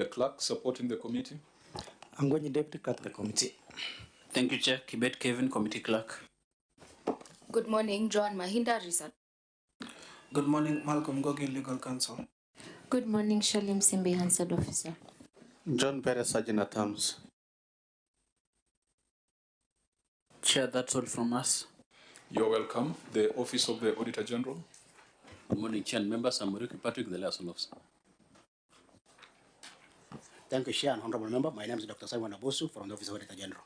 The clerk supporting the committee. I'm going to deputy clerk of the committee. Thank you, Chair. Kibet Kevin, committee clerk. Good morning, Joan Mahinda, Rizal. Good morning, Malcolm Gogi, legal counsel. Good morning, Shalim Simbi, Hansard officer. John Perez, Sergeant at Arms. Chair, that's all from us. You're welcome. The Office of the Auditor General. Good morning, Chair and members. I'm Ricky Patrick, the liaison officer. Thank you, Chair and Honorable Member. My name is Dr. Simon Abosu from the Office of Auditor General.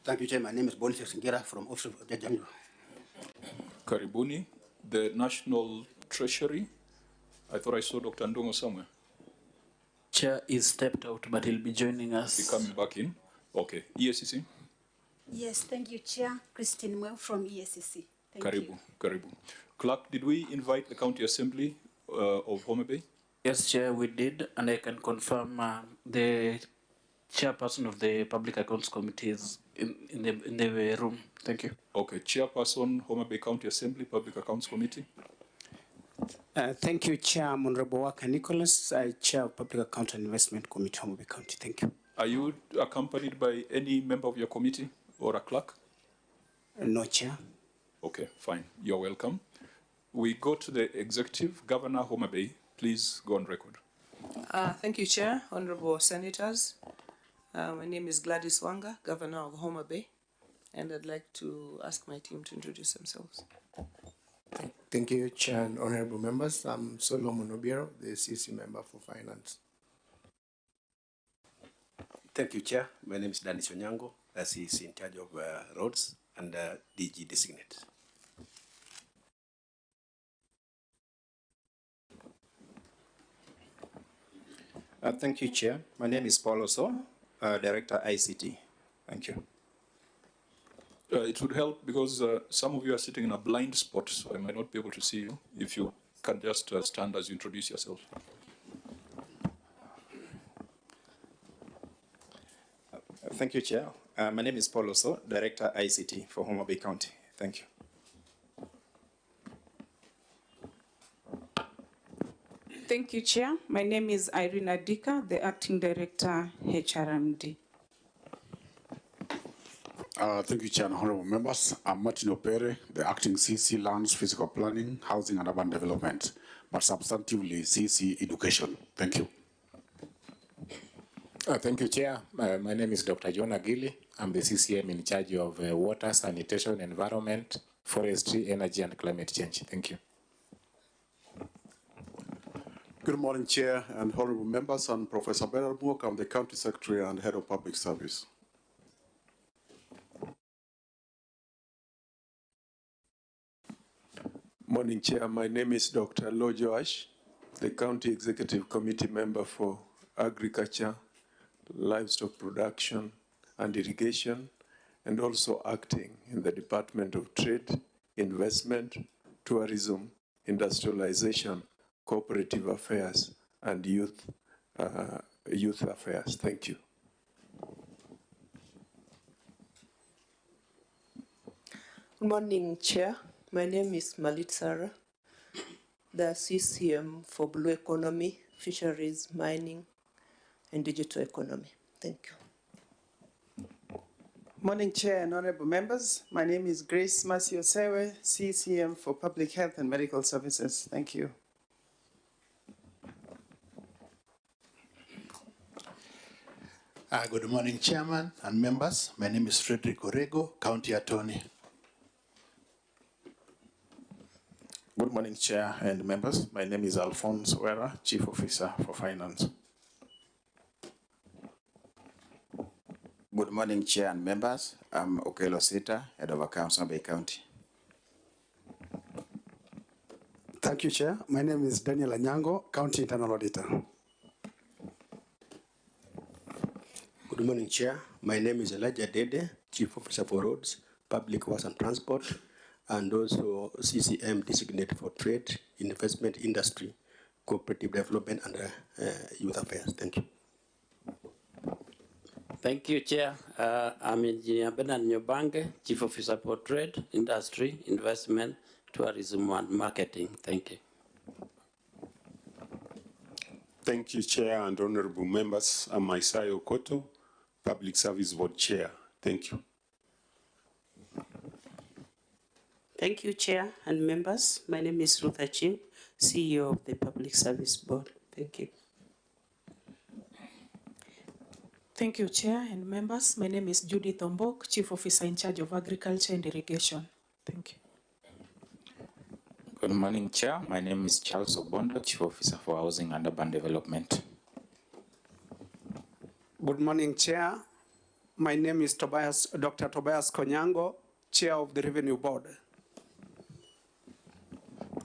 Thank you, Chair. My name is Boniface Singira from Office of Auditor General. Karibuni. The National Treasury. I thought I saw Dr. Ndongo somewhere. Chair is stepped out, but he'll be joining us. Be coming back in. Okay. ESCC. Yes, thank you, Chair. Christine Mwe from ESCC. Karibu. Clerk, did we invite the County Assembly of Homa Bay? Yes, Chair, we did, and I can confirm the chairperson of the Public Accounts Committee is in the room. Thank you. Okay, Chairperson, Homa Bay County Assembly, Public Accounts Committee. Thank you, Chair. I'm Honorable Wanga Nicholas, Chair of Public Account and Investment Committee, Homa Bay County. Thank you. Are you accompanied by any member of your committee or a clerk? No, Chair. Okay, fine. You're welcome. We go to the Executive. Governor Homa Bay, please go on record. Thank you, Chair, Honorable Senators. My name is Gladys Wanga, Governor of Homa Bay, and I'd like to ask my team to introduce themselves. Thank you, Chair and Honorable Members. I'm Solomon Obiero, the CC Member for Finance. Thank you, Chair. My name is Dennis Onyango, CC in charge of roads and DG designate. Thank you, Chair. My name is Paul Oso, Director ICT. Thank you. It would help because some of you are sitting in a blind spot, so I might not be able to see you. If you can just stand as you introduce yourself. Thank you, Chair. My name is Paul Oso, Director ICT for Homa Bay County. Thank you. Thank you, Chair. My name is Irina Dika, the Acting Director, HRMD. Thank you, Chair and Honorable Members. I'm Martin Opere, the Acting CC Lands, Physical Planning, Housing and Urban Development, but substantively CC Education. Thank you. Thank you, Chair. My name is Dr. John Agili. I'm the CCM in charge of water, sanitation, environment, forestry, energy, and climate change. Thank you. Good morning, Chair and Honorable Members. I'm Professor Bernard Mwok. I'm the County Secretary and Head of Public Service. Morning, Chair. My name is Dr. Lo Joash, the County Executive Committee Member for Agriculture, Livestock Production and Irrigation, and also acting in the Department of Trade, Investment, Tourism, Industrialization, Cooperative Affairs, and Youth Affairs. Thank you. Good morning, Chair. My name is Malit Sarah, the CCM for Blue Economy, Fisheries, Mining, and Digital Economy. Thank you. Morning, Chair and Honorable Members. My name is Grace Masio Sewe, CCM for Public Health and Medical Services. Thank you. Good morning, Chairman and members. My name is Frederick Orego, County Attorney. Good morning, Chair and members. My name is Alphonse Wera, Chief Officer for Finance. Good morning, Chair and members. I'm Okelo Sita, Head of Accounts, Homa Bay County. Thank you, Chair. My name is Daniel Anyango, County Internal Auditor. Good morning, Chair. My name is Elijah Dede, Chief Officer for Roads, Public Works and Transport, and also CCM Designate for Trade, Investment, Industry, Cooperative Development, and Youth Affairs. Thank you. Thank you, Chair. I'm Engineer Bernard Nyobange, Chief Officer for Trade, Industry, Investment, Tourism, and Marketing. Thank you. Thank you, Chair and honorable members. I'm Isaiah Okoto, Public Service Board Chair. Thank you. Thank you, Chair and members. My name is Ruth Achim, CEO of the Public Service Board. Thank you. Thank you, Chair and members. My name is Judith Ombok, Chief Officer in charge of Agriculture and Irrigation. Thank you. Good morning, Chair. My name is Charles Obondo, Chief Officer for Housing and Urban Development. Good morning, Chair. My name is Dr. Tobias Konyango, Chair of the Revenue Board.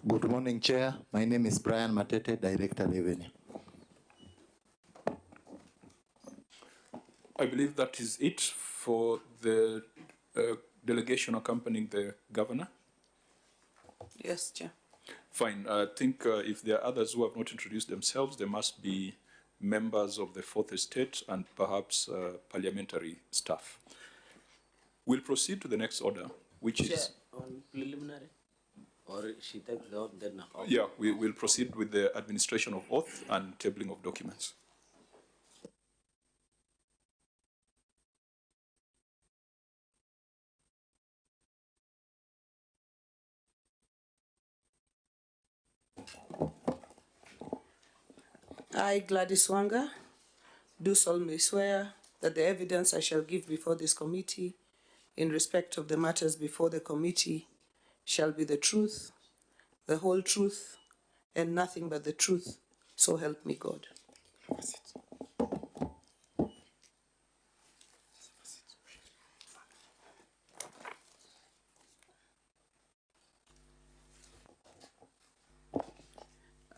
Good morning, Chair. My name is Brian Matete, Director Revenue. I believe that is it for the delegation accompanying the governor. Yes, Chair. Fine. I think if there are others who have not introduced themselves, there must be members of the Fourth Estate and perhaps parliamentary staff. We'll proceed to the next order, which is... On preliminary? Or she takes the oath then? Yeah, we will proceed with the administration of oath and tabling of documents. I, Gladys Wanga, do solemnly swear that the evidence I shall give before this committee in respect of the matters before the committee shall be the truth, the whole truth, and nothing but the truth. So help me God.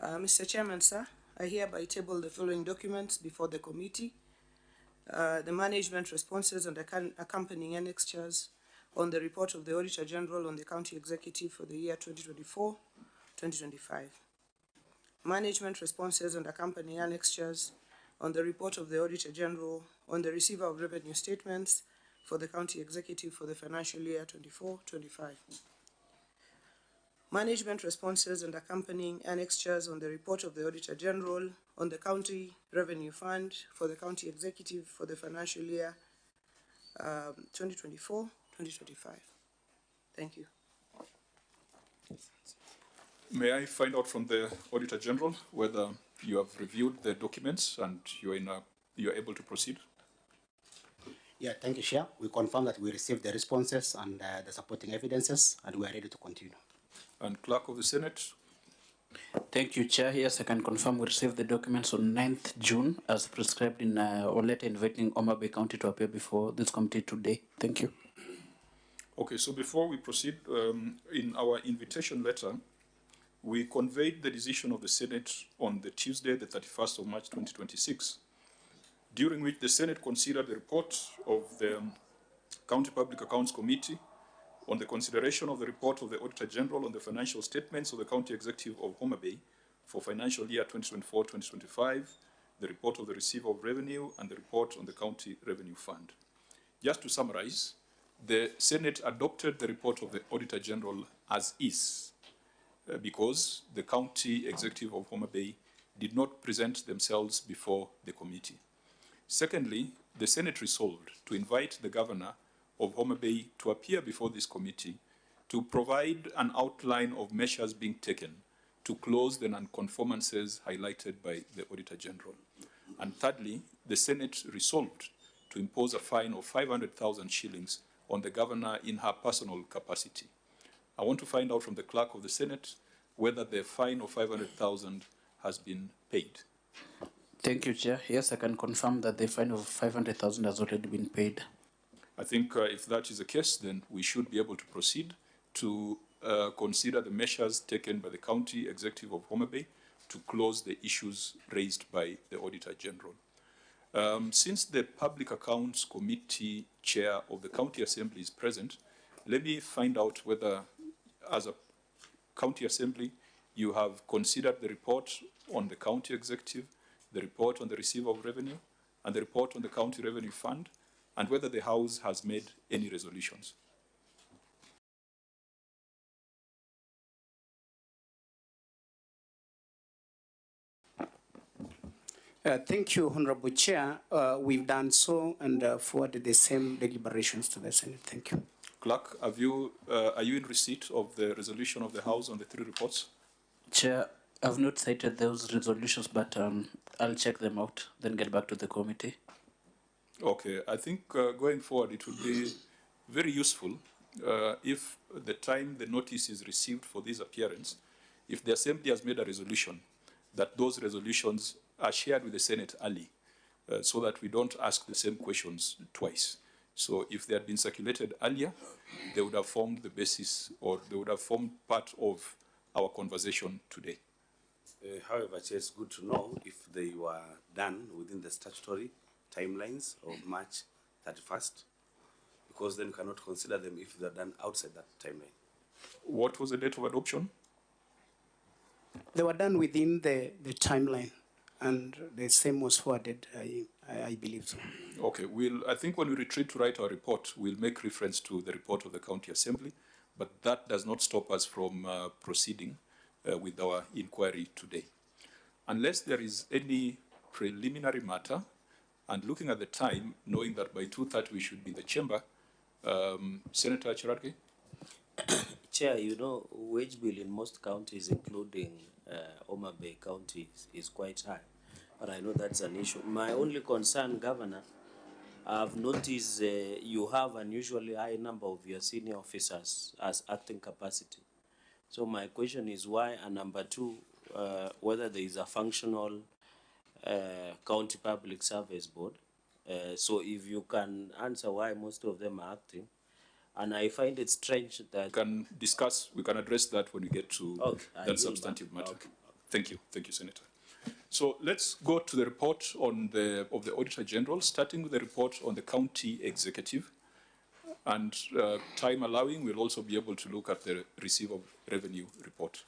Mr. Chairman, sir, I hereby table the following documents before the committee. The management responses and accompanying annexures on the report of the Auditor General on the County Executive for the year 2024-2025. Management responses and accompanying annexures on the report of the Auditor General on the receiver of revenue statements for the County Executive for the financial year 24-25. Management responses and accompanying annexures on the report of the Auditor General on the County Revenue Fund for the County Executive for the financial year 2024-2025. Thank you. May I find out from the Auditor General whether you have reviewed the documents and you are able to proceed? Yeah, thank you, Chair. We confirm that we received the responses and the supporting evidences, and we are ready to continue. And Clerk of the Senate? Thank you, Chair. Yes, I can confirm we received the documents on 9th June as prescribed in our letter inviting Homa Bay County to appear before this committee today. Thank you. Okay, so before we proceed, in our invitation letter, we conveyed the decision of the Senate on the Tuesday, the 31st of March 2026, during which the Senate considered the report of the County Public Accounts Committee on the consideration of the report of the Auditor General on the financial statements of the County Executive of Homa Bay for financial year 2024-2025, the report of the Receiver of Revenue, and the report on the County Revenue Fund. Just to summarize, the Senate adopted the report of the Auditor General as is, because the County Executive of Homa Bay did not present themselves before the committee. Secondly, the Senate resolved to invite the Governor of Homa Bay to appear before this committee to provide an outline of measures being taken to close the non-conformances highlighted by the Auditor General. And thirdly, the Senate resolved to impose a fine of 500,000 shillings on the Governor in her personal capacity. I want to find out from the Clerk of the Senate whether the fine of 500,000 has been paid. Thank you, Chair. Yes, I can confirm that the fine of 500,000 has already been paid. I think if that is the case, then we should be able to proceed to consider the measures taken by the County Executive of Homa Bay to close the issues raised by the Auditor General. Since the Public Accounts Committee Chair of the County Assembly is present, let me find out whether, as a County Assembly, you have considered the report on the County Executive, the report on the Receiver of Revenue, and the report on the County Revenue Fund, and whether the House has made any resolutions. Thank you, Honorable Chair. We've done so and forwarded the same deliberations to the Senate. Thank you. Clerk, are you in receipt of the resolution of the House on the 3 reports? Chair, I've not cited those resolutions, but I'll check them out, then get back to the committee. Okay, I think going forward it would be very useful if the time the notice is received for this appearance, if the Assembly has made a resolution, that those resolutions are shared with the Senate early, so that we don't ask the same questions twice. So if they had been circulated earlier, they would have formed the basis, or they would have formed part of our conversation today. However, Chair, it's good to know if they were done within the statutory timelines of March 31st, because then we cannot consider them if they're done outside that timeline. What was the date of adoption? They were done within the timeline, and the same was forwarded, I believe so. Okay, I think when we retreat to write our report, we'll make reference to the report of the County Assembly, but that does not stop us from proceeding with our inquiry today. Unless there is any preliminary matter, and looking at the time, knowing that by 2:30 we should be in the chamber, Senator Chirarke? Chair, you know, wage bill in most counties, including Homa Bay County, is quite high. But I know that's an issue. My only concern, Governor, I've noticed you have an unusually high number of your senior officers as acting capacity. So my question is why, and number two, whether there is a functional county public service board. So if you can answer why most of them are acting. And I find it strange that... We can address that when we get to that substantive matter. Okay. Thank you, Senator. So let's go to the report of the Auditor General, starting with the report on the County Executive. And time allowing, we'll also be able to look at the Receipt of Revenue report.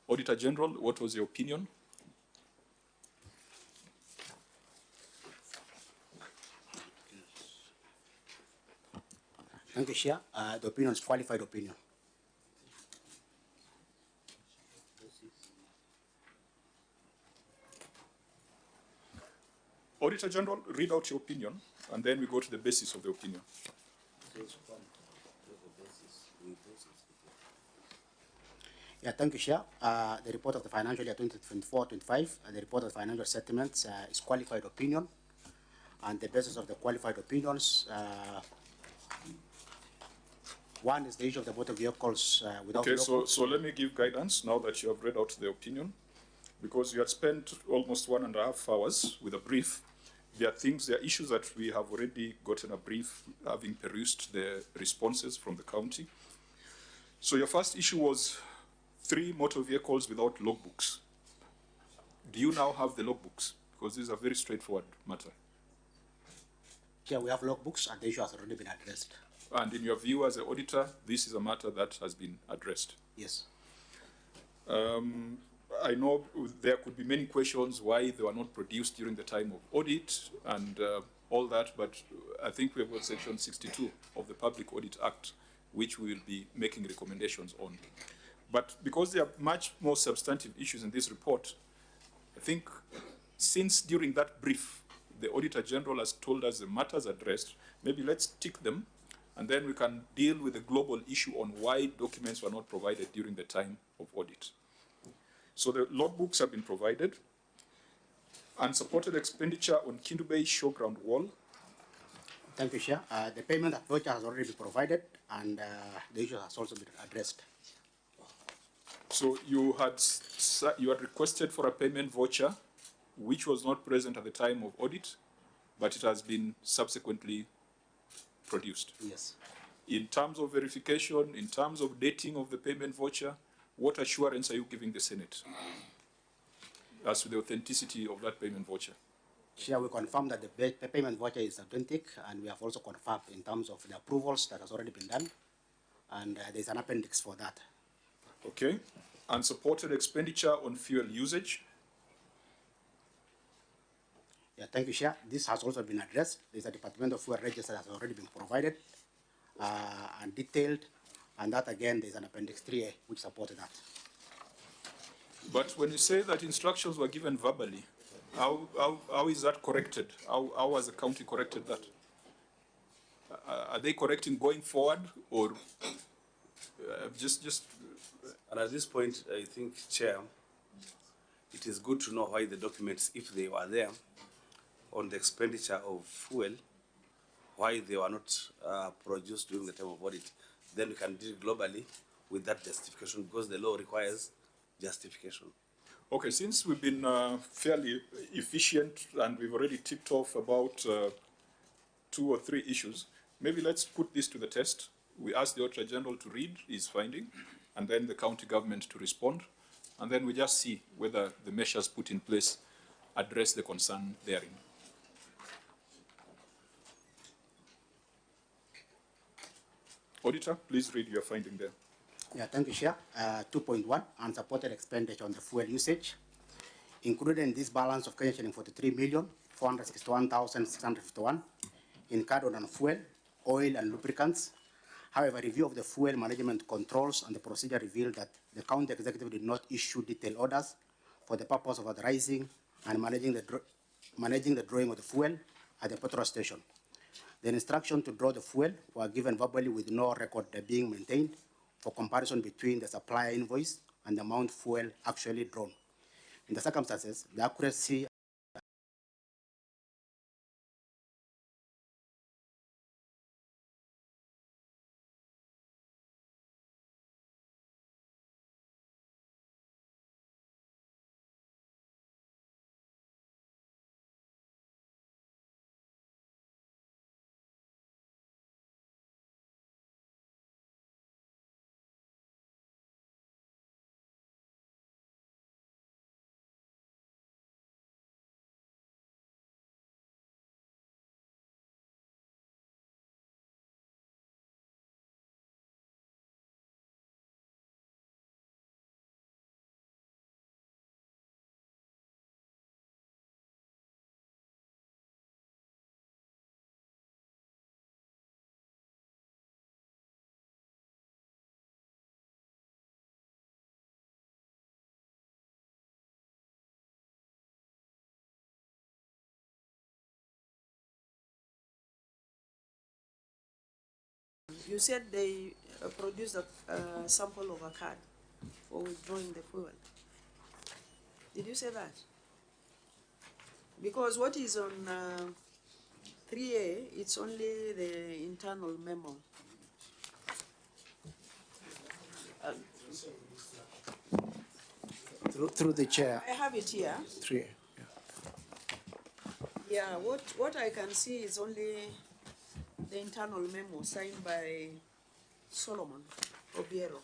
Auditor General, what was your opinion? Thank you, Chair. The opinion is qualified opinion. Auditor General, read out your opinion, and then we go to the basis of the opinion. Yeah, thank you, Chair. The report of the financial year 2024-25, the report of financial settlements is qualified opinion, and the basis of the qualified opinions. One is the issue of the motor vehicles without... Okay, so let me give guidance now that you have read out the opinion, because you had spent almost 1.5 hours with a brief. There are issues that we have already gotten a brief, having perused the responses from the county. So your first issue was 3 motor vehicles without logbooks. Do you now have the logbooks? Because this is a very straightforward matter. Yeah, we have logbooks, and the issue has already been addressed. And in your view as an auditor, this is a matter that has been addressed? Yes. I know there could be many questions why they were not produced during the time of audit and all that, but I think we have got Section 62 of the Public Audit Act, which we will be making recommendations on. But because there are much more substantive issues in this report, I think since during that brief, the Auditor General has told us the matters addressed, maybe let's tick them, and then we can deal with the global issue on why documents were not provided during the time of audit. So the logbooks have been provided. Unsupported expenditure on Kindu Bay Showground Wall. Thank you, Chair. The payment voucher has already been provided, and the issue has also been addressed. So you had requested for a payment voucher, which was not present at the time of audit, but it has been subsequently produced. Yes. In terms of verification, in terms of dating of the payment voucher, what assurance are you giving the Senate as to the authenticity of that payment voucher? Chair, we confirm that the payment voucher is authentic, and we have also confirmed in terms of the approvals that has already been done, and there's an appendix for that. Okay. Unsupported expenditure on fuel usage. Yeah, thank you, Chair. This has also been addressed. There's a Department of Fuel register that has already been provided and detailed, and that again, there's an Appendix 3A which supported that. But when you say that instructions were given verbally, How is that corrected? How has the county corrected that? Are they correcting going forward, or just? And at this point, I think, Chair, it is good to know why the documents, if they were there, on the expenditure of fuel, why they were not produced during the time of audit. Then we can deal globally with that justification, because the law requires justification. Okay, since we've been fairly efficient and we've already ticked off about 2 or 3 issues, maybe let's put this to the test. We ask the Auditor General to read his finding, and then the county government to respond, and then we just see whether the measures put in place address the concern therein. Auditor, please read your finding there. Yeah, thank you, Chair. 2.1, unsupported expenditure on the fuel usage. Included in this balance of Kenya shilling 43,461,651 incurred on fuel, oil, and lubricants. However, review of the fuel management controls and the procedure revealed that the county executive did not issue detailed orders for the purpose of authorizing and managing the drawing of the fuel at the petrol station. The instruction to draw the fuel were given verbally with no record being maintained for comparison between the supplier invoice and the amount fuel actually drawn. In the circumstances, the accuracy You said they produced a sample of a card for withdrawing the fuel. Did you say that? Because what is on 3A, it's only the internal memo. Through the chair. I have it here. 3A. Yeah, what I can see is only the internal memo signed by Solomon Obiero.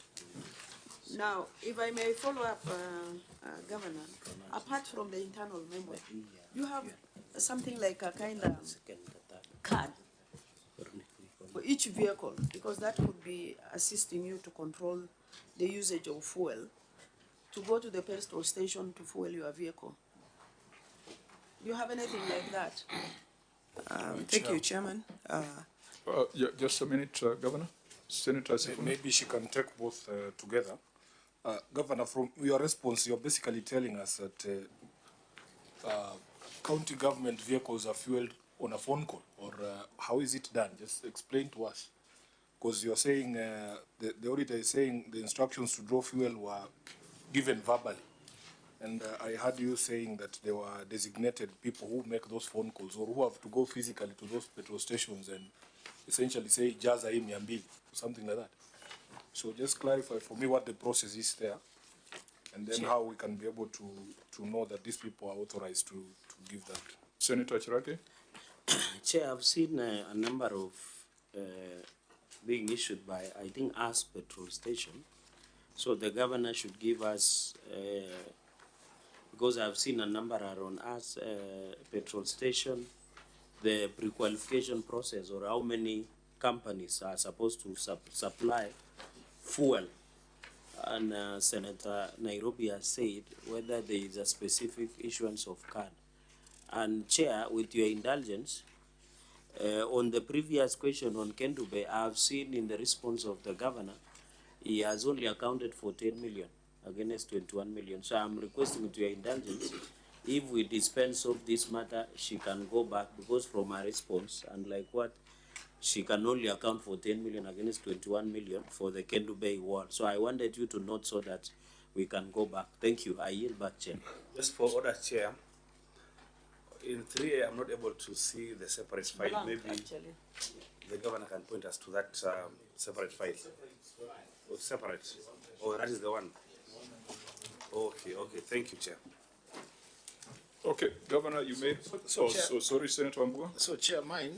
Now, if I may follow up, Governor, apart from the internal memo, you have something like a kind of card for each vehicle, because that could be assisting you to control the usage of fuel, to go to the petrol station to fuel your vehicle. Do you have anything like that? Thank you, Chairman. Just a minute, Governor. Senator Sifuna. Maybe she can take both together. Governor, from your response, you're basically telling us that county government vehicles are fueled on a phone call, or how is it done? Just explain to us. Because you're saying, the auditor is saying the instructions to draw fuel were given verbally. And I heard you saying that there were designated people who make those phone calls, or who have to go physically to those petrol stations and essentially say, Jaza hii 200, or something like that. So just clarify for me what the process is there, and then how we can be able to know that these people are authorized to give that. Senator Chirake? Chair, I've seen a number of being issued by, I think, us petrol station. So the governor should give us, because I've seen a number are on us petrol station, the pre-qualification process, or how many companies are supposed to supply fuel. And Senator Nairobi has said whether there is a specific issuance of card. And Chair, with your indulgence, on the previous question on Kendube, I've seen in the response of the governor, he has only accounted for 10 million against 21 million. So I'm requesting, with your indulgence, if we dispense of this matter, she can go back, because from her response, and like what, she can only account for 10 million against 21 million for the Kendu Bay wall. So I wanted you to note so that we can go back. Thank you. I yield back, Chair. Just for order, Chair, in 3A, I'm not able to see the separate file. Blank, Maybe actually. the governor can point us to that separate file. Oh, separate. Oh, that is the one. Okay, okay. Thank you, Chair. Okay, Governor, you made. Chair, sorry, Senator Wambua. So, Chair, mine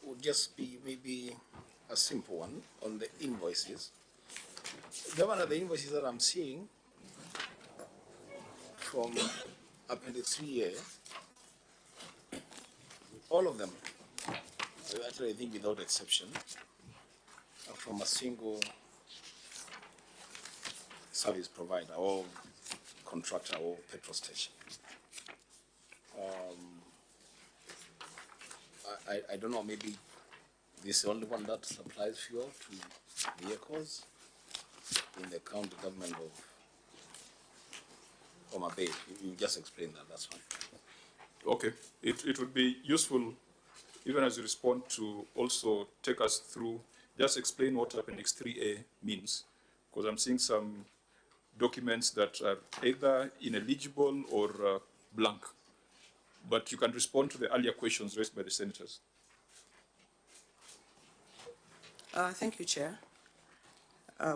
would just be maybe a simple one on the invoices. Governor, the invoices that I'm seeing from Appendix 3A, all of them, actually I think without exception, are from a single service provider or contractor or petrol station. I don't know, maybe this is the only one that supplies fuel to vehicles in the county government of Homa Bay. You just explained that, that's fine. Okay, it would be useful, even as you respond, to also take us through, just explain what Appendix 3A means, because I'm seeing some documents that are either ineligible or blank. But you can respond to the earlier questions raised by the senators. Thank you, Chair.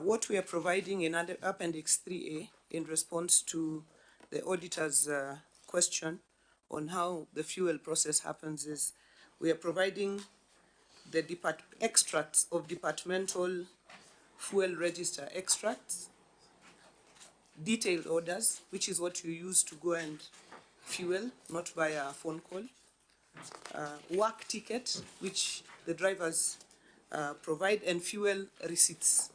What we are providing in Appendix 3A in response to the auditor's question on how the fuel process happens is we are providing the extracts of departmental fuel register extracts, detailed orders, which is what you use to go and fuel, not via a phone call, work ticket, which the drivers provide, and fuel receipts.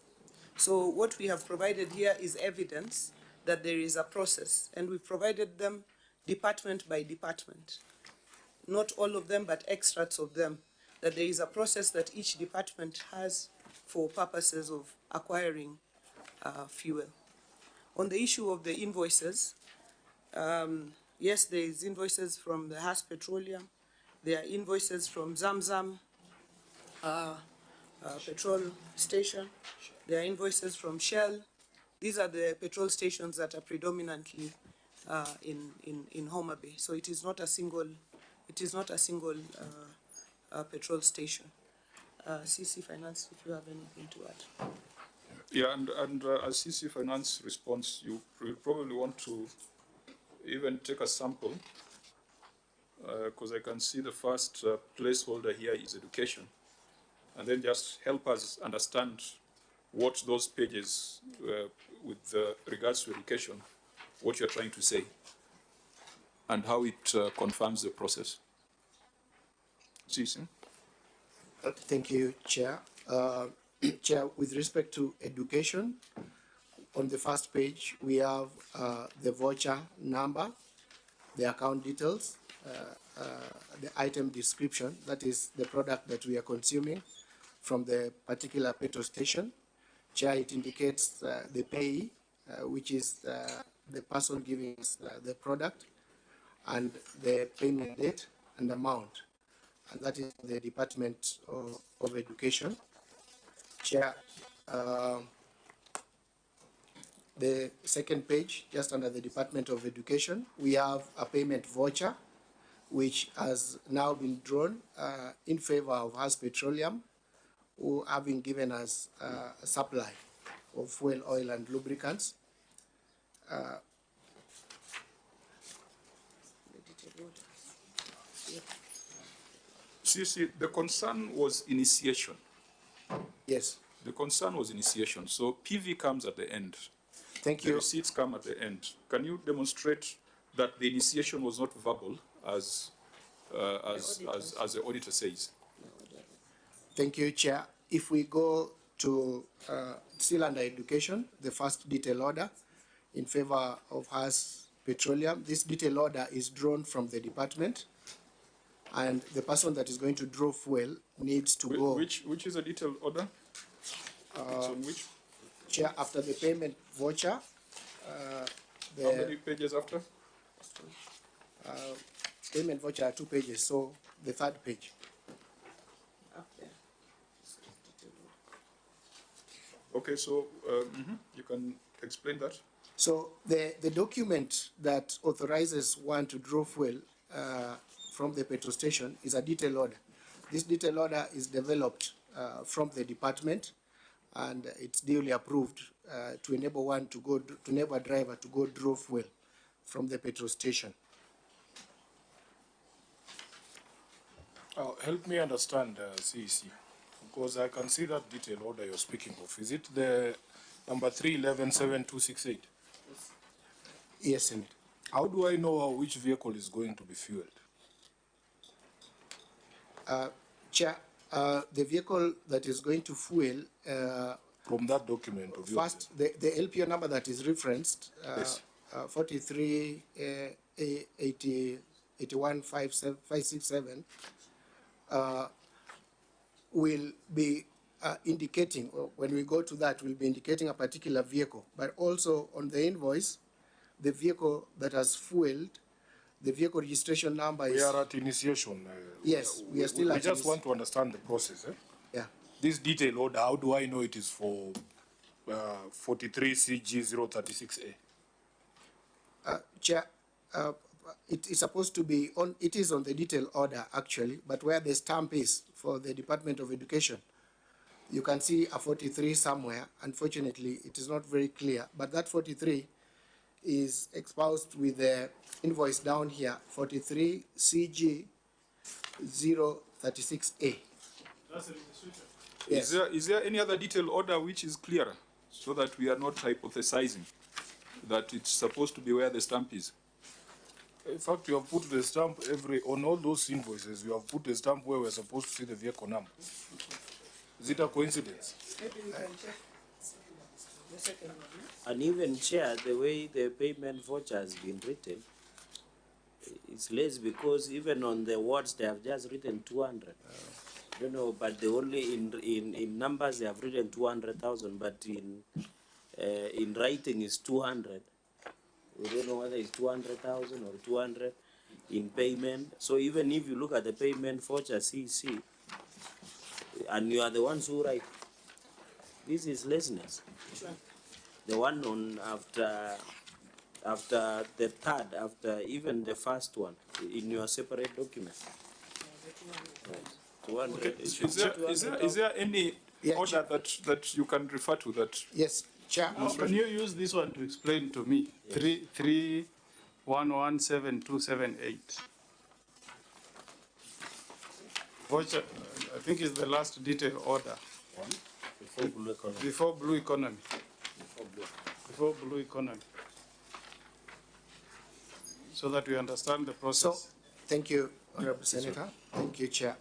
So what we have provided here is evidence that there is a process, and we've provided them department by department. Not all of them, but extracts of them, that there is a process that each department has for purposes of acquiring fuel. On the issue of the invoices, yes, there is invoices from the Haas Petroleum, there are invoices from Zamzam petrol station, there are invoices from Shell. These are the petrol stations that are predominantly in Homa Bay. So it is not a single, petrol station. CC Finance, if you have anything to add. Yeah, and as CC Finance response, you probably want to even take a sample, because I can see the first placeholder here is education, and then just help us understand what those pages with regards to education, what you're trying to say, and how it confirms the process. CC? Thank you, Chair. Chair, with respect to education, on the first page, we have the voucher number, the account details, the item description, that is the product that we are consuming from the particular petrol station. Chair, it indicates the payee, which is the person giving us the product, and the payment date and amount. And that is the Department of Education. Chair, the second page, just under the Department of Education, we have a payment voucher, which has now been drawn in favor of Haas Petroleum, who have been given us a supply of fuel, oil, and lubricants. CC, the concern was initiation. Yes. The concern was initiation. So PV comes at the end. Thank you. The receipts come at the end. Can you demonstrate that the initiation was not verbal, as the auditor says? Thank you, Chair. If we go to still under education, the first detail order in favor of Haas Petroleum, this detail order is drawn from the department, and the person that is going to draw fuel needs to go. Which is a detailed order? So which? Chair, after the payment voucher. How many pages after? payment voucher are 2 pages, so the 3rd page. Okay, so you can explain that. So the document that authorizes one to draw fuel from the petrol station is a detail order. This detail order is developed from the department, and it's duly approved to enable one to go, to enable a driver to go draw fuel from the petrol station. Help me understand, CEC, because I can see that detail order you're speaking of. Is it the number 3117268? Yes, Senator. How do I know which vehicle is going to be fueled? Chair, the vehicle that is going to fuel from that document of yours. First, the LPO number that is referenced, Yes. 43 81 567, will be indicating, or when we go to that, will be indicating a particular vehicle. But also on the invoice, the vehicle that has fueled, the vehicle registration number is. We are at initiation. Yes, we are still we at just want to understand the process. Yeah. This detail order, how do I know it is for 43 CG 036A? Chair, it is supposed to be on, it is on the detail order actually, but where the stamp is for the Department of Education, you can see a 43 somewhere. Unfortunately, it is not very clear, but that 43 is exposed with the invoice down here, 43 CG 036A. Yes. Is there any other detail order which is clearer, so that we are not hypothesizing that it's supposed to be where the stamp is? In fact, you have put the stamp on all those invoices, you have put the stamp where we're supposed to see the vehicle number. Is it a coincidence? Maybe you can check the second one. And even, Chair, the way the payment voucher has been written, it's less because even on the words they have just written 200. You know, but they only in numbers they have written 200,000, but in writing is 200. We don't know whether it's 200,000 or 200 in payment. So even if you look at the payment voucher CC, and you are the ones who write, this is laziness. The one on after the third, after even the first one, in your separate document. Okay. Is there any order that you can refer to that? Yes, Chair. Can you use this one to explain to me? Yes. 3117278. Voucher, I think is the last detail order. Before Blue Economy. Before Blue Economy. So that we understand the process. So, thank you, Honorable Senator. Thank you, Chair.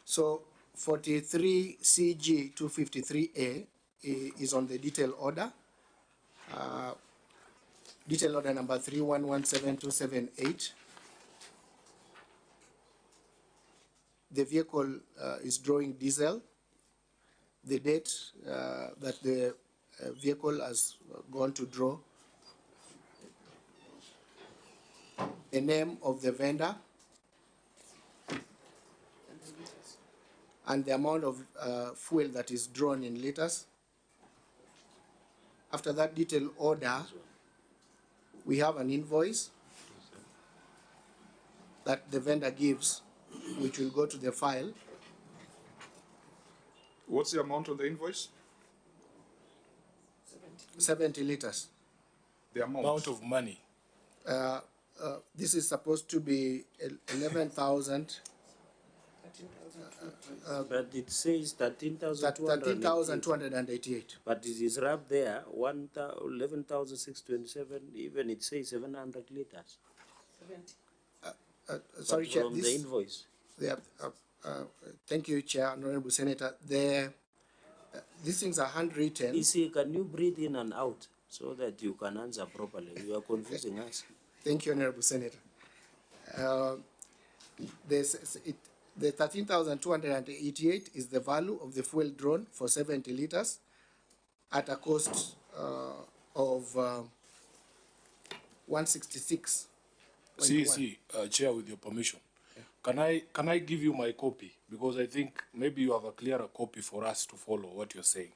So 43 CG 253A is on the detail order. Detail order number 3117278. The vehicle is drawing diesel. The date that the vehicle has gone to draw, the name of the vendor, and the amount of fuel that is drawn in liters. After that detail order, we have an invoice that the vendor gives, which will go to the file. What's the amount on the invoice? 70 liters. The amount of money. This is supposed to be 11,000. But it says 13,288. But it is wrapped there, 11,627, even it says 700 liters. 70. Sorry, Chair. From the invoice. Thank you, Chair, Honorable Senator. These things are handwritten. You see, can you breathe in and out so that you can answer properly? You are confusing us. Thank you, Honorable Senator. The 13,288 is the value of the fuel drawn for 70 liters at a cost of 166. Chair, with your permission. Can I give you my copy? Because I think maybe you have a clearer copy for us to follow what you're saying.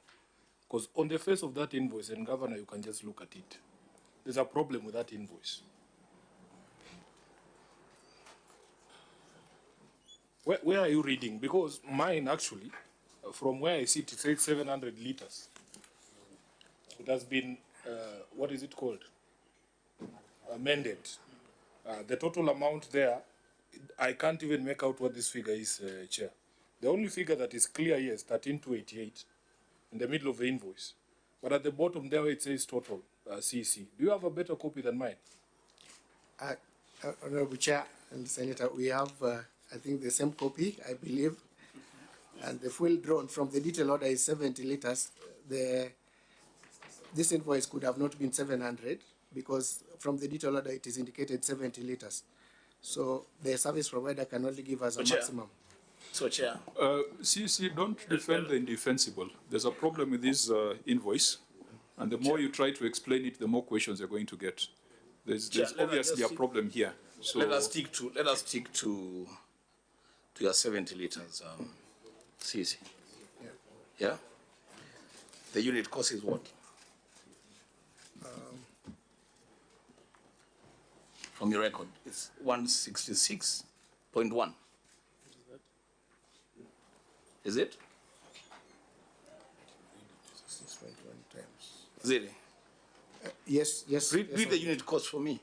Because on the face of that invoice, and Governor, you can just look at it. There's a problem with that invoice. Where are you reading? Because mine actually, from where I sit, it says 700 liters. It has been, what is it called? Amended. The total amount there, I can't even make out what this figure is, Chair. The only figure that is clear here is 13,288 in the middle of the invoice. But at the bottom there it says total, CC. Do you have a better copy than mine? Honorable Chair and Senator, we have, I think, the same copy, I believe. And the fuel drawn from the detail order is 70 liters. This invoice could have not been 700 because from the detail order it is indicated 70 liters. So the service provider can only give us a maximum. So, Chair. CC, don't defend the indefensible. There's a problem with this invoice, and the more you try to explain it, the more questions you're going to get. There's obviously a problem here. So let us stick to your 70 liters, CC. Yeah. The unit cost is what? From your record, it's 166.1. Is it? 6.1 times. Is it? Yes. Read the unit cost for me.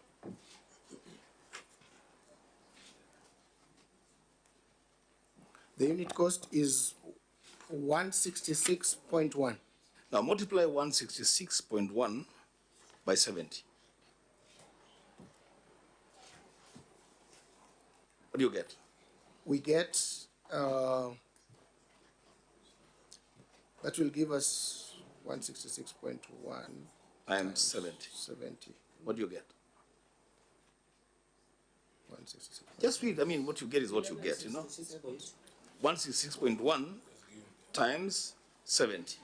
The unit cost is 166.1. Now multiply 166.1 by 70. What do you get? We get, that will give us 166.1 times 70. 70. What do you get? 166. Just read, I mean, what you get is what you get, you know? 166.1 times 70.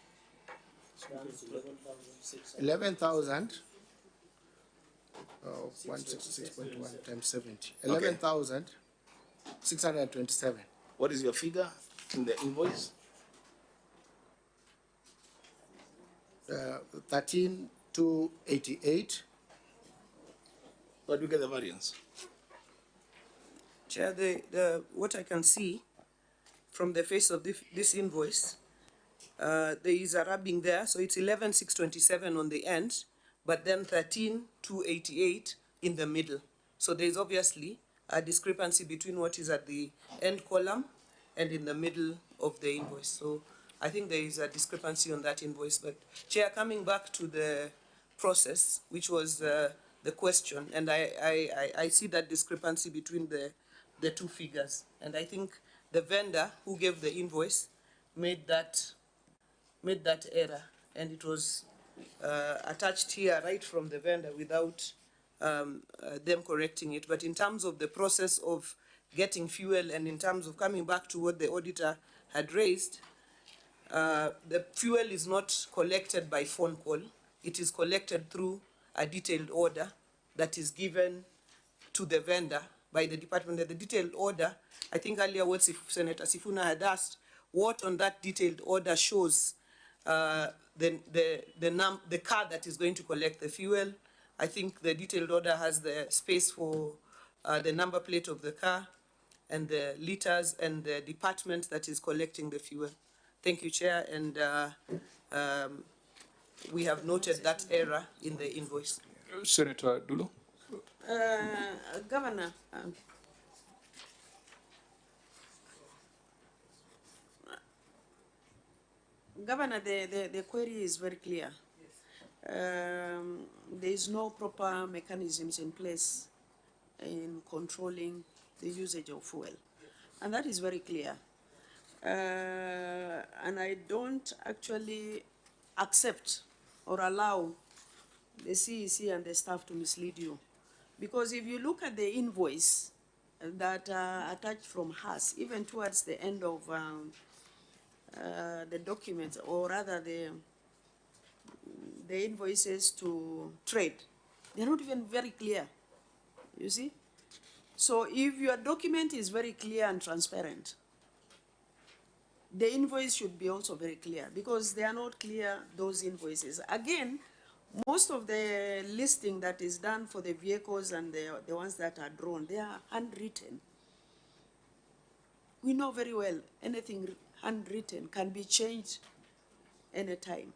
11,000. 166.1 times 70. 11,627. What is your figure in the invoice? 13,288. What do you get the variance? Chair, what I can see from the face of this invoice, there is a rubbing there, so it's 11,627 on the end, but then 13,288 in the middle. So there is obviously a discrepancy between what is at the end column and in the middle of the invoice. So I think there is a discrepancy on that invoice. But Chair, coming back to the process, which was the question, and I see that discrepancy between the two figures. And I think the vendor who gave the invoice made that error, and it was attached here right from the vendor without them correcting it. But in terms of the process of getting fuel and in terms of coming back to what the auditor had raised, the fuel is not collected by phone call. It is collected through a detailed order that is given to the vendor by the department. The detailed order, I think earlier what Senator Sifuna had asked, what on that detailed order shows the car that is going to collect the fuel. I think the detailed order has the space for the number plate of the car and the liters and the department that is collecting the fuel. Thank you, Chair, and we have noted that error in the invoice. Senator Dulo? Governor, Governor, the query is very clear. There is no proper mechanisms in place in controlling the usage of fuel. And that is very clear. And I don't actually accept or allow the CEC and the staff to mislead you. Because if you look at the invoice that attached from us, even towards the end of the document, or rather the invoices to trade, They're not even very clear, you see? So if your document is very clear and transparent, the invoice should be also very clear, because they are not clear, those invoices. Again, most of the listing that is done for the vehicles and the ones that are drawn, they are handwritten. We know very well anything handwritten can be changed anytime.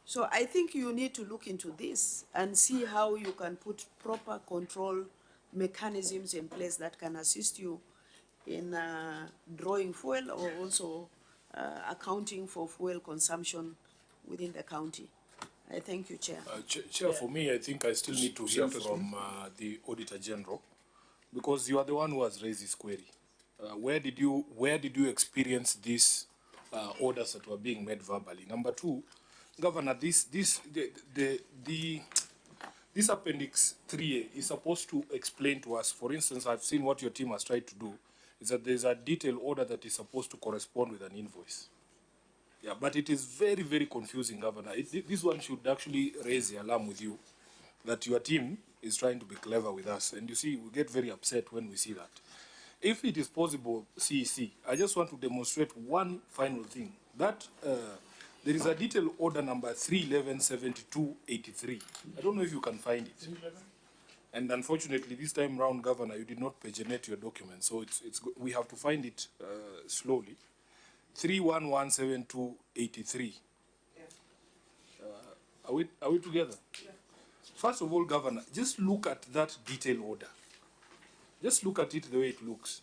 So I think you need to look into this and see how you can put proper control mechanisms in place that can assist you in drawing fuel, or also accounting for fuel consumption within the county. I thank you, Chair. Chair, for me, I think I still need to hear from the Auditor General, because you are the one who has raised this query. Where did you experience these orders that were being made verbally? Number two, Governor, this Appendix 3A is supposed to explain to us. For instance, I've seen what your team has tried to do, is that there's a detailed order that is supposed to correspond with an invoice. Yeah, but it is very, very confusing, Governor. This one should actually raise the alarm with you, that your team is trying to be clever with us. And you see, we get very upset when we see that. If it is possible, CEC, I just want to demonstrate one final thing. That there is a detailed order number 3117283. I don't know if you can find it. And unfortunately, this time round, Governor, you did not paginate your document, so we have to find it slowly. 3117283. Are we together? Yeah. First of all, Governor, just look at that detailed order. Just look at it the way it looks.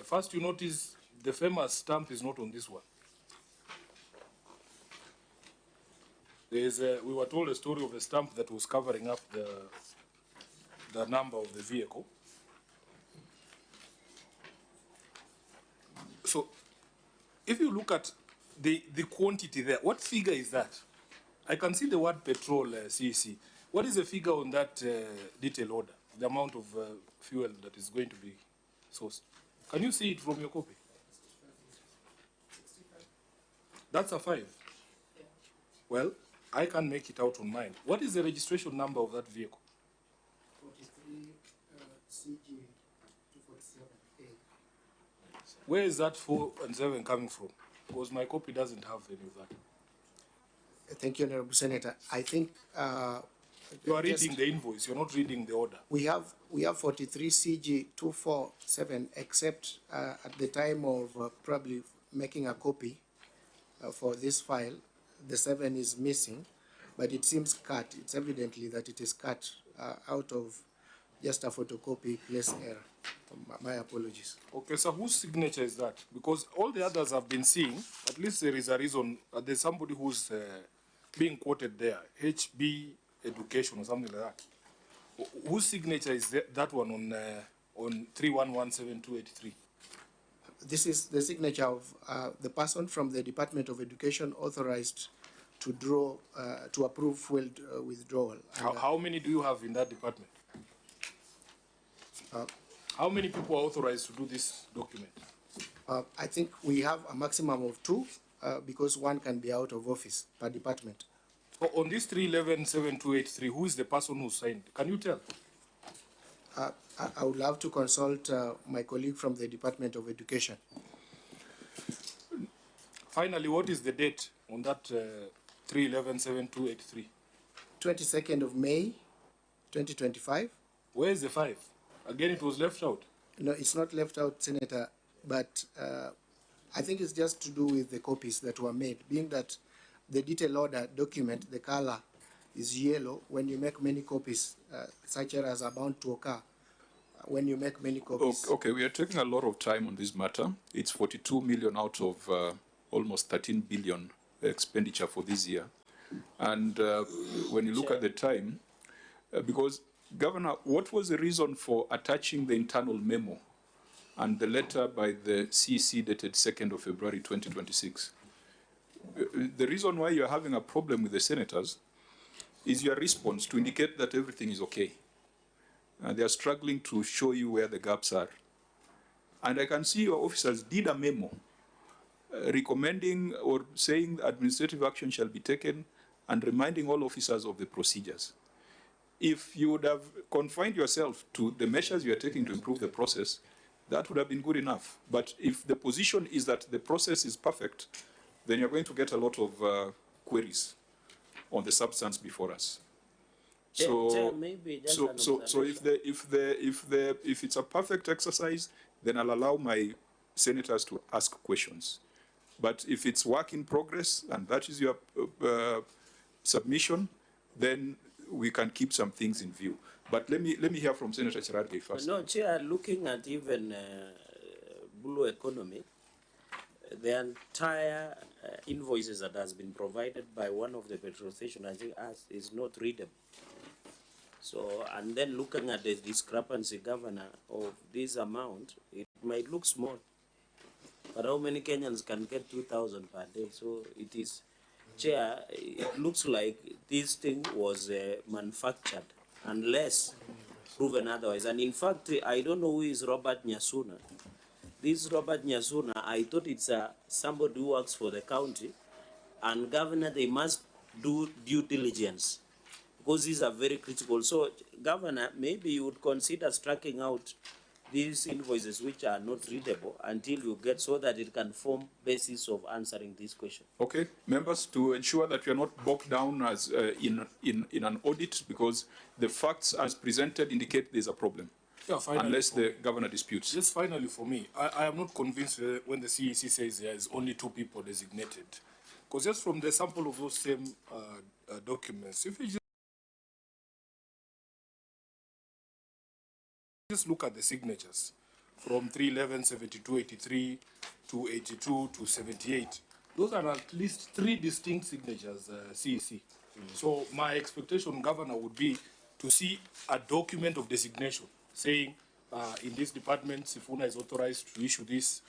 First, you notice the famous stamp is not on this one. We were told a story of a stamp that was covering up the number of the vehicle. So, if you look at the quantity there, what figure is that? I can see the word petrol, CEC. What is the figure on that detail order? The amount of fuel that is going to be sourced. Can you see it from your copy? That's a 5. Yeah. Well, I can make it out on mine. What is the registration number of that vehicle? 43 CG 247A. Where is that 4 and 7 coming from? Because my copy doesn't have any of that. Thank you, Honorable Senator. I think you are reading the invoice. You're not reading the order. We have 43 CG 247, except at the time of probably making a copy for this file, the 7 is missing, but it seems cut. It's evidently that it is cut out of just a photocopy place error. My apologies. Okay, so whose signature is that? Because all the others have been seeing, at least there is a reason, there's somebody who's being quoted there, HB Education or something like that. Whose signature is that one on 3117283? This is the signature of the person from the Department of Education authorized to draw, to approve fuel withdrawal. How many do you have in that department? How many people are authorized to do this document? I think we have a maximum of 2 because 1 can be out of office per department. On this 3117283, who is the person who signed? Can you tell? I would love to consult my colleague from the Department of Education. Finally, what is the date on that 3117283? 22nd of May, 2025. Where is the 5? Again, it was left out. No, it's not left out, Senator, but I think it's just to do with the copies that were made, being that the detail order document, the color is yellow. When you make many copies, such errors are bound to occur when you make many copies. Okay, we are taking a lot of time on this matter. It's 42 million out of almost 13 billion expenditure for this year. And when you look at the time, because Governor, what was the reason for attaching the internal memo and the letter by the CEC dated 2nd of February 2026? The reason why you're having a problem with the senators is your response to indicate that everything is okay. They are struggling to show you where the gaps are. And I can see your officers did a memo recommending or saying administrative action shall be taken and reminding all officers of the procedures. if you would have confined yourself to the measures you are taking to improve the process, that would have been good enough. But if the position is that the process is perfect, then you're going to get a lot of queries on the substance before us. So, maybe just so if it's a perfect exercise, then I'll allow my senators to ask questions. But if it's work in progress and that is your submission, then we can keep some things in view. But let me hear from Senator Cherargei first. No, Chair, looking at even blue economy, the entire invoices that has been provided by one of the petrol stations, I think, is not readable. So, and then looking at the discrepancy, Governor, of this amount, it might look small. But how many Kenyans can get 2,000 per day? So it is, Chair, it looks like this thing was manufactured, unless proven otherwise. And in fact, I don't know who is Robert Nyasuna. This Robert Nyasuna, I thought it's somebody who works for the county, and Governor, they must do due diligence, because these are very critical. So, Governor, maybe you would consider striking out these invoices which are not readable until you get, so that it can form basis of answering this question. Okay, members, to ensure that we are not bogged down as in an audit, because the facts as presented indicate there's a problem. Yeah, unless the governor disputes. Just finally for me, I am not convinced when the CEC says there is only 2 people designated. Because just from the sample of those same documents, if you just look at the signatures from 311, 72, 83 to 82 to 78, those are at least 3 distinct signatures, CEC. So my expectation, Governor, would be to see a document of designation saying in this department, Sifuna is authorized to issue these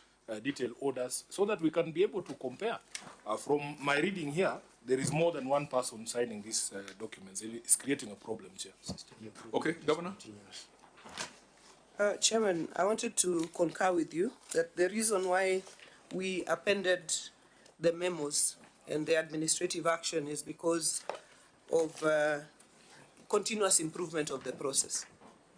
detailed orders, so that we can be able to compare. From my reading here, there is more than one person signing these documents. It's creating a problem, Chair. Okay, Governor. Chairman, I wanted to concur with you that the reason why we appended the memos and the administrative action is because of continuous improvement of the process,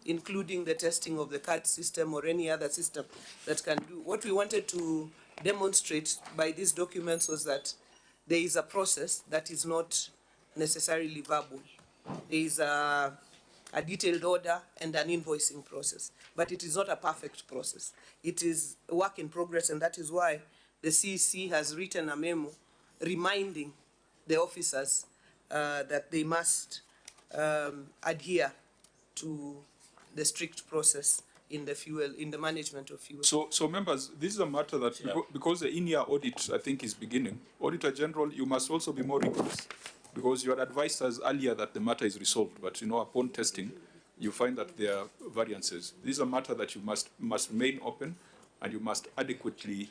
including the testing of the card system or any other system that can do. What we wanted to demonstrate by these documents was that there is a process that is not necessarily verbal. There is a detailed order and an invoicing process, but it is not a perfect process. It is a work in progress, and that is why the CEC has written a memo reminding the officers that they must adhere to the strict process in the fuel, in the management of fuel. So members, this is a matter that, because the in-year audit, I think, is beginning, Auditor General, you must also be more rigorous, because you had advised us earlier that the matter is resolved, but, you know, upon testing, you find that there are variances. This is a matter that you must remain open, and you must adequately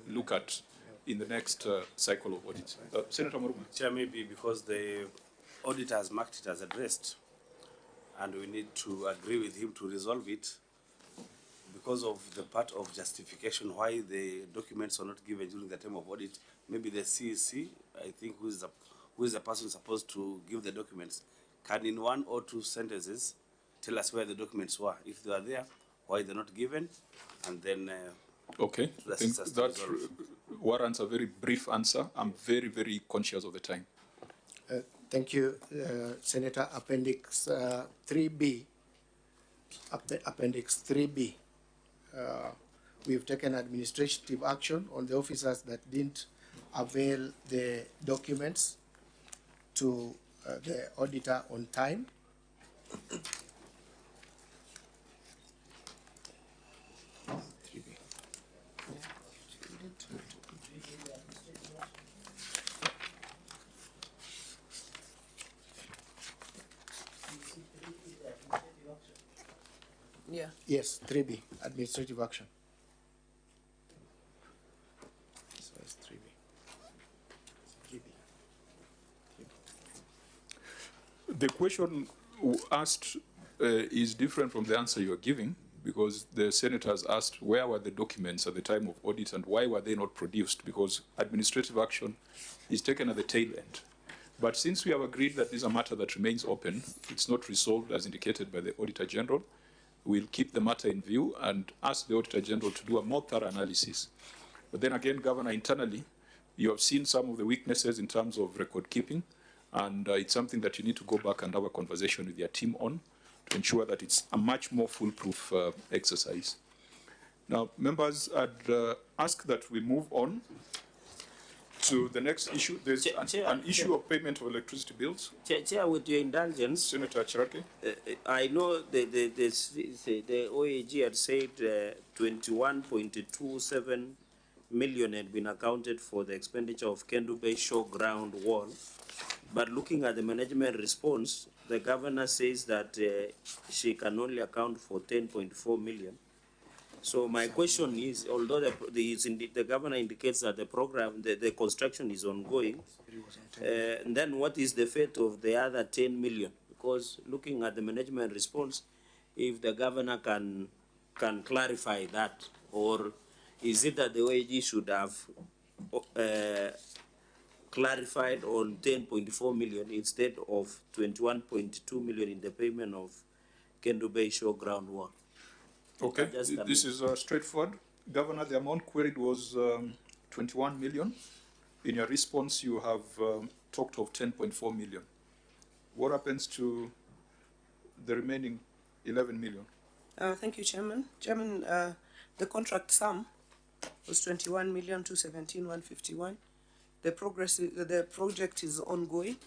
look at in the next cycle of audits. Senator Muruma. Chair, maybe because the auditor has marked it as addressed, and we need to agree with him to resolve it, because of the part of justification why the documents are not given during the time of audit. Maybe the CEC, I think, who is the person supposed to give the documents, can in 1 or 2 sentences tell us where the documents were, if they are there, why they're not given, and then okay, I think that warrants a very brief answer. I'm very, very conscious of the time. Thank you, Senator. Appendix 3B. Appendix 3B. We've taken administrative action on the officers that didn't avail the documents to the auditor on time. Yeah. Yes, 3B, administrative action. So it's 3B. 3B. The question asked is different from the answer you are giving, because the senators asked where were the documents at the time of audit and why were they not produced, because administrative action is taken at the tail end. But since we have agreed that this is a matter that remains open, it's not resolved as indicated by the Auditor General, we'll keep the matter in view and ask the Auditor General to do a more thorough analysis. But then again, Governor, internally, you have seen some of the weaknesses in terms of record keeping, and it's something that you need to go back and have a conversation with your team on to ensure that it's a much more foolproof exercise. Now, members, I'd ask that we move on to the next issue. There's an issue of payment of electricity bills. Chair, with your indulgence, Senator Chiraki. I know the OAG had said 21.27 million had been accounted for the expenditure of Kendu Bay Showground wall. But looking at the management response, the governor says that she can only account for 10.4 million. So my question is, although the governor indicates that the program, the construction is ongoing, then what is the fate of the other 10 million? Because looking at the management response, if the governor can clarify that, or is it that the OAG should have clarified on 10.4 million instead of 21.2 million in the payment of Kendu Bay Showground wall? Okay, this is straightforward. Governor, the amount queried was 21 million. In your response, you have talked of 10.4 million. What happens to the remaining 11 million? Thank you, Chairman. Chairman, the contract sum was 21,217,151. The project is ongoing,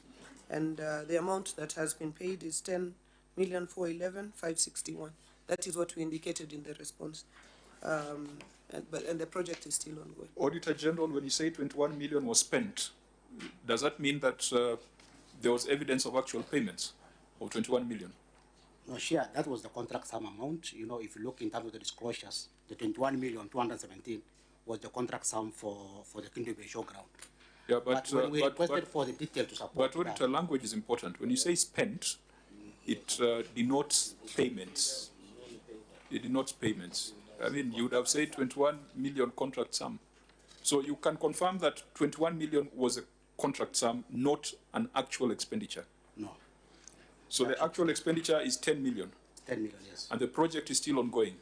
and the amount that has been paid is 10,411,561. That is what we indicated in the response, and the project is still ongoing. Auditor General, when you say 21 million was spent, does that mean that there was evidence of actual payments of 21 million? No, sure, that was the contract sum amount. You know, if you look in terms of the disclosures, the 21,217 was the contract sum for the Kendu Bay Showground. Yeah, but when we requested for the detail to support but auditor, language is important. When you say spent, it denotes payments. It denotes payments. I mean, you would have said 21 million contract sum. So you can confirm that 21 million was a contract sum, not an actual expenditure? No. So the actual expenditure is 10 million? 10 million, yes. And the project is still ongoing?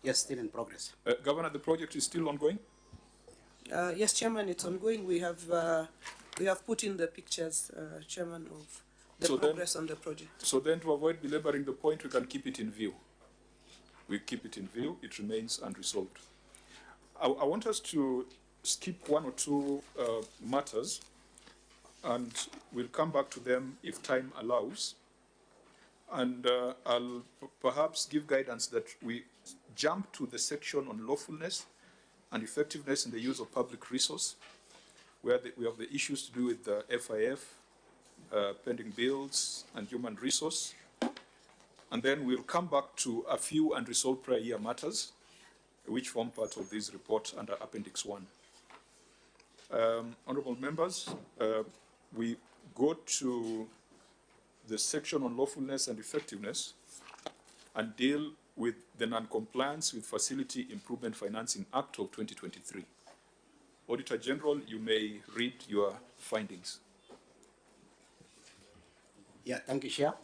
Yes, still in progress. Governor, the project is still ongoing? Yes, Chairman, it's ongoing. We have put in the pictures, Chairman, of the progress on the project. So then, to avoid belaboring the point, we can keep it in view. We keep it in view. It remains unresolved. I want us to skip one or two matters, and we'll come back to them if time allows. And I'll perhaps give guidance that we jump to the section on lawfulness and effectiveness in the use of public resource, where we have the issues to do with the FIF, pending bills, and human resource. And then we'll come back to a few unresolved prior year matters, which form part of this report under Appendix 1. Honorable members, we go to the section on lawfulness and effectiveness and deal with the non-compliance with Facility Improvement Financing Act of 2023. Auditor General, you may read your findings. Yeah, thank you, Chair.